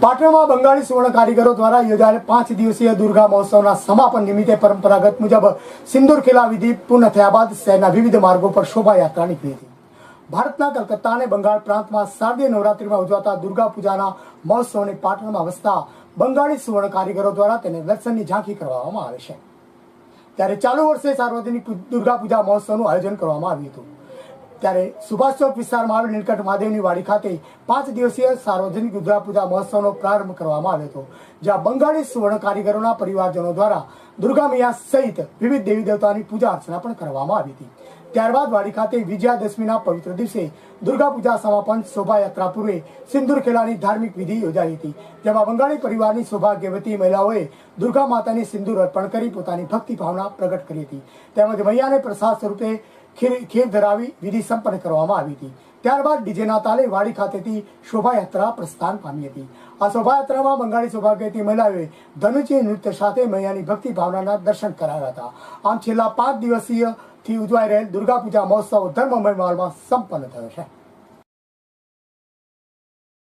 પાટણમાં બંગાળી સુવર્ણ કારીગરો દ્વારા યોજાયેલ 5 દિવસીય દુર્ગા મહોત્સવના સમાપન નિમિત્તે પરંપરાગત મુજબ સિંદૂર ખેલા વિધિ પૂર્ણ થયા બાદ શહેરના વિવિધ માર્ગો પર શોભાયાત્રા નીકળી હતી. ભારતના કલકત્તા અને બંગાળ પ્રાંતમાં શારદીય નવરાત્રિમાં ઉજવાતા દુર્ગા પૂજાના મહોત્સવને પાટણમાં વસતા બંગાળી સુવર્ણ કારીગરો દ્વારા તેને દર્શનની ઝાંખી કરવામાં આવે છે. ત્યારે ચાલુ વર્ષે સાર્વજનિક દુર્ગા પૂજા મહોત્સવનું આયોજન કરવામાં આવ્યું હતું. ત્યારે સુભાષ ચોક વિસ્તારમાં આવેલ નીલકંઠ મહાદેવની વાડી ખાતે 5 દિવસીય સાર્વજનિક દુર્ગા પૂજા મહોત્સવનો પ્રારંભ કરવામાં આવ્યો હતો, જ્યાં બંગાળી સુવર્ણ કારીગરોના પરિવારજનો દ્વારા દુર્ગા મૈયા સહિત વિવિધ દેવી દેવતાની પૂજા અર્ચના પણ કરવામાં આવી હતી. ત્યારબાદ વાડી ખાતે વિજયાદશમીના પવિત્ર દિવસે દુર્ગા પૂજા સમાપન શોભાયાત્રા પૂર્વે સિંદૂર ખેલાની ધાર્મિક વિધિ યોજાઈ હતી, જેમાં બંગાળી પરિવારની સૌભાગ્યવતી મહિલાઓએ દુર્ગા માતાને સિંદૂર અર્પણ કરી પોતાની ભક્તિ ભાવના પ્રગટ કરી હતી. તેમજ મૈયાને પ્રસાદ સ્વરૂપે ખીર ધરાવી વિધિ સંપન્ન કરવામાં આવી હતી. ત્યારબાદ ડીજેના તાલે વાડી ખાતેથી શોભાયાત્રા પ્રસ્થાન પામી હતી. આ શોભાયાત્રામાં બંગાળી સૌભાગ્યવતી મહિલાઓએ ધનુચી નૃત્ય સાથે મૈયાની ભક્તિ ભાવનાના દર્શન કરાવ્યા હતા. આમ છેલ્લા 5 દિવસીય થી ઉજવાઈ રહેલ દુર્ગા પૂજા મહોત્સવ ધર્મમય માહોલમાં સંપન્ન થયો છે.